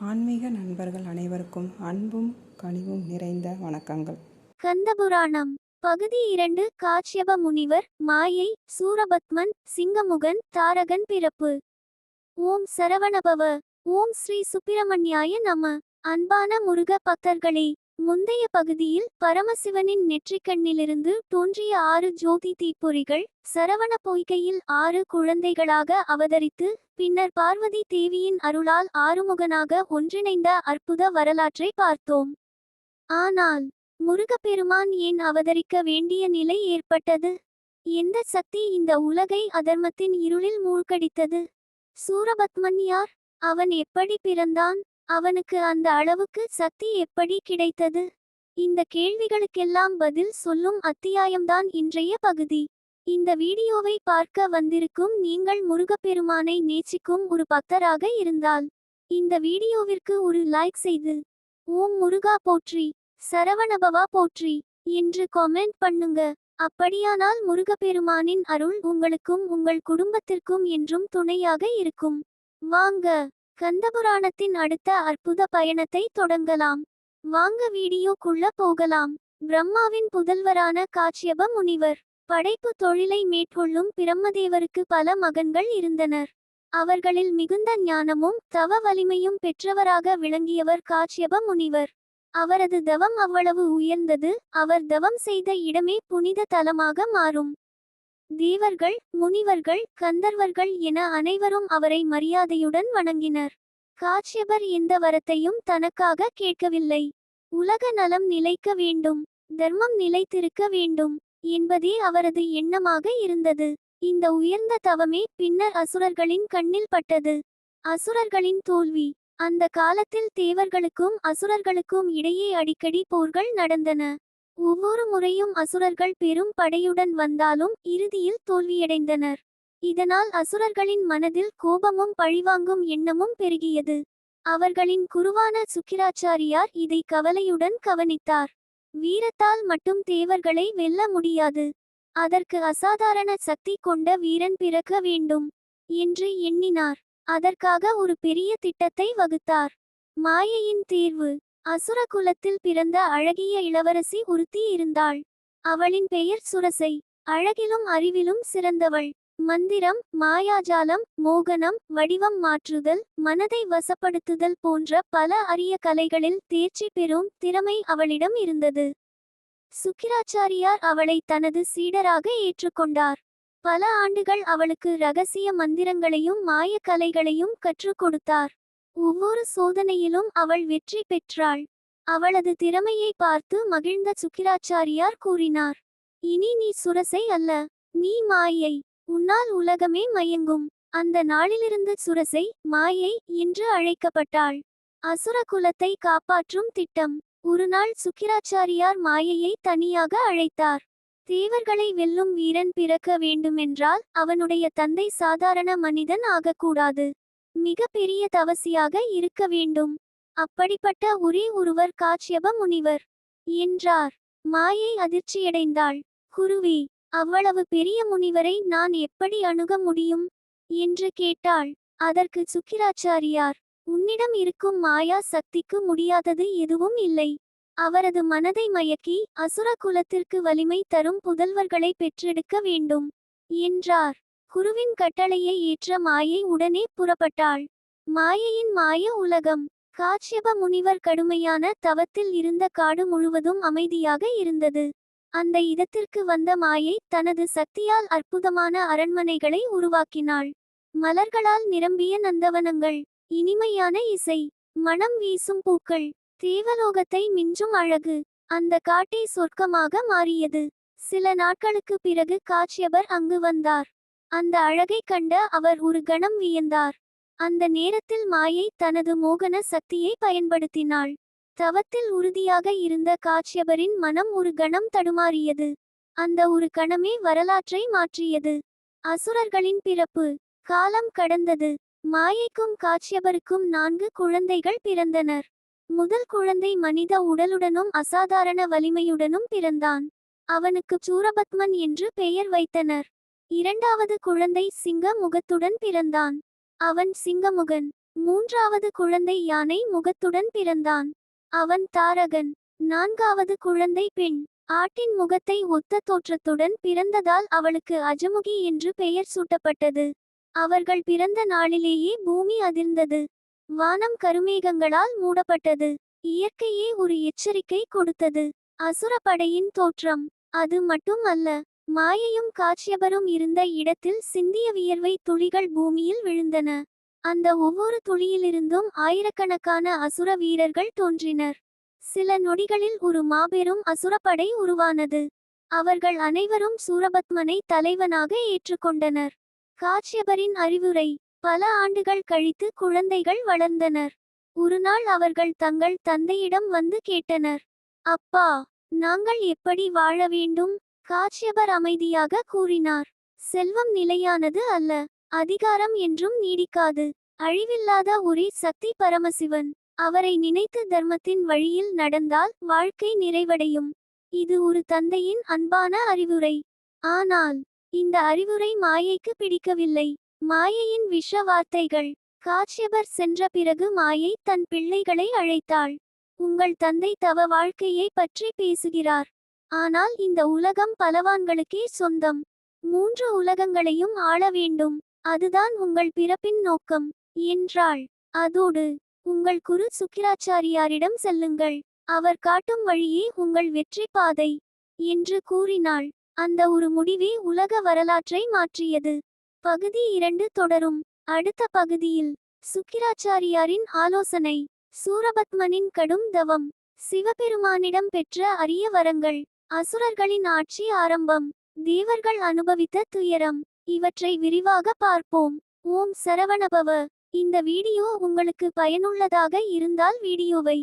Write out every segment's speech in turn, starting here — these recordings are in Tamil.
ஆன்மீக நண்பர்கள் அனைவருக்கும் அன்பும் கனிவும் நிறைந்த வணக்கங்கள். கந்தபுராணம் பகுதி 2. காஷ்யப முனிவர், மாயை, சூரபத்மன், சிங்கமுகன், தாரகன் பிறப்பு. ஓம் சரவணபவ. ஓம் ஸ்ரீ சுப்பிரமணியாய நம. அன்பான முருக பக்தர்களே, முந்தைய பகுதியில் பரமசிவனின் நெற்றிக்கண்ணிலிருந்து தோன்றிய 6 ஜோதி தீப்பொறிகள் சரவண பொய்கையில் 6 குழந்தைகளாக அவதரித்து பின்னர் பார்வதி தேவியின் அருளால் ஆறுமுகனாக ஒன்றிணைந்த அற்புத வரலாற்றை பார்த்தோம். ஆனால் முருகப்பெருமான் ஏன் அவதரிக்க வேண்டிய நிலை ஏற்பட்டது? எந்த சக்தி இந்த உலகை அதர்மத்தின் இருளில் மூழ்கடித்தது? சூரபத்மன் யார்? அவன் எப்படி பிறந்தான்? அவனுக்கு அந்த அளவுக்கு சக்தி எப்படி கிடைத்தது? இந்த கேள்விகளுக்கெல்லாம் பதில் சொல்லும் அத்தியாயம்தான் இன்றைய பகுதி. இந்த வீடியோவை பார்க்க வந்திருக்கும் நீங்கள் முருகப்பெருமானை நேசிக்கும் ஒரு பக்தராக இருந்தால் இந்த வீடியோவிற்கு ஒரு லைக் செய்து ஓம் முருகா போற்றி, சரவணபவா போற்றி என்று காமெண்ட் பண்ணுங்க. அப்படியானால் முருகப்பெருமானின் அருள் உங்களுக்கும் உங்கள் குடும்பத்திற்கும் என்றும் துணையாக இருக்கும். வாங்க கந்தபுராணத்தின் அடுத்த அற்புத பயணத்தை தொடங்கலாம். வாங்க வீடியோக்குள்ள போகலாம். பிரம்மாவின் புதல்வரான காஷ்யப முனிவர். படைப்பு தொழிலை மேற்கொள்ளும் பிரம்மதேவருக்கு பல மகன்கள் இருந்தனர். அவர்களில் மிகுந்த ஞானமும் தவ வலிமையும் பெற்றவராக விளங்கியவர் காஷ்யப முனிவர். அவரது தவம் அவ்வளவு உயர்ந்தது, அவர் தவம் செய்த இடமே புனித தலமாக மாறும். தேவர்கள், முனிவர்கள், கந்தர்வர்கள் என அனைவரும் அவரை மரியாதையுடன் வணங்கினர். காஷ்யபர் எந்த வரத்தையும் தனக்காக கேட்கவில்லை. உலக நலம் நிலைக்க வேண்டும், தர்மம் நிலைத்திருக்க வேண்டும் என்பதே அவரது எண்ணமாக இருந்தது. இந்த உயர்ந்த தவமே பின்னர் அசுரர்களின் கண்ணில் பட்டது. அசுரர்களின் தோல்வி. அந்த காலத்தில் தேவர்களுக்கும் அசுரர்களுக்கும் இடையே அடிக்கடி போர்கள் நடந்தன. ஒவ்வொரு முறையும் அசுரர்கள் பெரும் படையுடன் வந்தாலும் இறுதியில் தோல்வியடைந்தனர். இதனால் அசுரர்களின் மனதில் கோபமும் பழிவாங்கும் எண்ணமும் பெருகியது. அவர்களின் குருவான சுக்கிராச்சாரியார் இதை கவலையுடன் கவனித்தார். வீரத்தால் மட்டும் தேவர்களை வெல்ல முடியாது, அதற்கு அசாதாரண சக்தி கொண்ட வீரன் பிறக்க வேண்டும் என்று எண்ணினார். அதற்காக ஒரு பெரிய திட்டத்தை வகுத்தார். மாயையின் தேர்வு. அசுர குலத்தில் பிறந்த அழகிய இளவரசி ஒருத்தி இருந்தாள். அவளின் பெயர் சுரசை. அழகிலும் அறிவிலும் சிறந்தவள். மந்திரம், மாயாஜாலம், மோகனம், வடிவம் மாற்றுதல், மனதை வசப்படுத்துதல் போன்ற பல அரிய கலைகளில் தேர்ச்சி பெறும் திறமை அவளிடம் இருந்தது. சுக்கிராச்சாரியார் அவளை தனது சீடராக ஏற்றுக்கொண்டார். பல ஆண்டுகள் அவளுக்கு ரகசிய மந்திரங்களையும் மாய கலைகளையும் கற்றுக் கொடுத்தார். ஒவ்வொரு சோதனையிலும் அவள் வெற்றி பெற்றாள். அவளது திறமையை பார்த்து மகிழ்ந்த சுக்கிராச்சாரியார் கூறினார், இனி நீ சுரசை அல்ல, நீ மாயை. உன்னால் உலகமே மயங்கும். அந்த நாளிலிருந்து சுரசை மாயை என்று அழைக்கப்பட்டாள். அசுர குலத்தை காப்பாற்றும் திட்டம். ஒருநாள் சுக்கிராச்சாரியார் மாயையை தனியாக அழைத்தார். தேவர்களை வெல்லும் வீரன் பிறக்க வேண்டுமென்றால் அவனுடைய தந்தை சாதாரண மனிதன் ஆகக்கூடாது, மிக பெரிய தவசியாக இருக்க வேண்டும். அப்படிப்பட்ட ஒரே ஒருவர் காஷ்யப முனிவர் என்றார். மாயை அதிர்ச்சியடைந்தாள். குருவே, அவ்வளவு பெரிய முனிவரை நான் எப்படி அணுக முடியும் என்று கேட்டாள். அதற்கு சுக்கிராச்சாரியார், உன்னிடம் இருக்கும் மாயா சக்திக்கு முடியாதது எதுவும் இல்லை. அவரது மனதை மயக்கி அசுர குலத்திற்கு வலிமை தரும் புதல்வர்களை பெற்றெடுக்க வேண்டும் என்றார். குருவின் கட்டளையை ஏற்ற மாயை உடனே புறப்பட்டாள். மாயையின் மாய உலகம். காஷ்யப முனிவர் கடுமையான தவத்தில் இருந்த காடு முழுவதும் அமைதியாக இருந்தது. அந்த இடத்திற்கு வந்த மாயை தனது சக்தியால் அற்புதமான அரண்மனைகளை உருவாக்கினாள். மலர்களால் நிரம்பிய நந்தவனங்கள், இனிமையான இசை, மனம் வீசும் பூக்கள், தேவலோகத்தை மிஞ்சும் அழகு. அந்த காட்டை சொர்க்கமாக மாறியது. சில நாட்களுக்கு பிறகு காஷ்யபர் அங்கு வந்தார். அந்த அழகை கண்ட அவர் ஒரு கணம் வியந்தார். அந்த நேரத்தில் மாயை தனது மோகன சக்தியை பயன்படுத்தினாள். தவத்தில் உறுதியாக இருந்த காஷ்யபரின் மனம் ஒரு கணம் தடுமாறியது. அந்த ஒரு கணமே வரலாற்றை மாற்றியது. அசுரர்களின் பிறப்பு. காலம் கடந்தது. மாயைக்கும் காஷ்யபருக்கும் 4 குழந்தைகள் பிறந்தனர். முதல் குழந்தை மனித உடலுடனும் அசாதாரண வலிமையுடனும் பிறந்தான். அவனுக்கு சூரபத்மன் என்று பெயர் வைத்தனர். இரண்டாவது குழந்தை சிங்க முகத்துடன் பிறந்தான். அவன் சிங்கமுகன். மூன்றாவது குழந்தை யானை முகத்துடன் பிறந்தான். அவன் தாரகன். நான்காவது குழந்தை பெண். ஆட்டின் முகத்தை ஒத்த தோற்றத்துடன் பிறந்ததால் அவளுக்கு அஜமுகி என்று பெயர் சூட்டப்பட்டது. அவர்கள் பிறந்த நாளிலேயே பூமி அதிர்ந்தது. வானம் கருமேகங்களால் மூடப்பட்டது. இயற்கையே ஒரு எச்சரிக்கை கொடுத்தது. அசுர படையின் தோற்றம். அது மட்டும் அல்ல, மாயையும் காச்சியபரும் இருந்த இடத்தில் சிந்திய வியர்வை துளிகள் பூமியில் விழுந்தன. அந்த ஒவ்வொரு துளியிலிருந்தும் ஆயிரக்கணக்கான அசுர வீரர்கள் தோன்றினர். சில நொடிகளில் ஒரு மாபெரும் அசுரப்படை உருவானது. அவர்கள் அனைவரும் சூரபத்மனை தலைவனாக ஏற்றுக்கொண்டனர். காச்சியபரின் அறிவுரை. பல ஆண்டுகள் கழித்து குழந்தைகள் வளர்ந்தனர். ஒருநாள் அவர்கள் தங்கள் தந்தையிடம் வந்து கேட்டனர், அப்பா, நாங்கள் எப்படி வாழ வேண்டும்? காச்சியபர் அமைதியாக கூறினார், செல்வம் நிலையானது அல்ல, அதிகாரம் என்றும் நீடிக்காது. அழிவில்லாத ஒரே சக்தி பரமசிவன். அவரை நினைத்து தர்மத்தின் வழியில் நடந்தால் வாழ்க்கை நிறைவடையும். இது ஒரு தந்தையின் அன்பான அறிவுரை. ஆனால் இந்த அறிவுரை மாயைக்கு பிடிக்கவில்லை. மாயையின் விஷ வார்த்தைகள். காச்சியபர் சென்ற பிறகு மாயை தன் பிள்ளைகளை அழைத்தாள். உங்கள் தந்தை தவ வாழ்க்கையை பற்றி பேசுகிறார். ஆனால் இந்த உலகம் பலவான்களுக்கே சொந்தம். 3 உலகங்களையும் ஆள வேண்டும். அதுதான் உங்கள் பிறப்பின் நோக்கம் என்றாள். அதோடு, உங்கள் குரு சுக்கிராச்சாரியாரிடம் செல்லுங்கள். அவர் காட்டும் வழியே உங்கள் வெற்றி பாதை என்று கூறினாள். அந்த ஒரு முடிவே உலக வரலாற்றை மாற்றியது. பகுதி 2 தொடரும். அடுத்த பகுதியில் சுக்கிராச்சாரியாரின் ஆலோசனை. சூரபத்மனின் கடும் தவம். சிவபெருமானிடம் பெற்ற அரிய வரங்கள். அசுரர்களின் ஆட்சி ஆரம்பம். தேவர்கள் அனுபவித்த துயரம். இவற்றை விரிவாக பார்ப்போம். ஓம் சரவணபவ. இந்த வீடியோ உங்களுக்கு பயனுள்ளதாக இருந்தால் வீடியோவை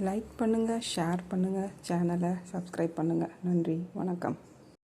லைக் பண்ணுங்கள், ஷேர் பண்ணுங்கள், சேனலை சப்ஸ்கிரைப் பண்ணுங்கள். நன்றி, வணக்கம்.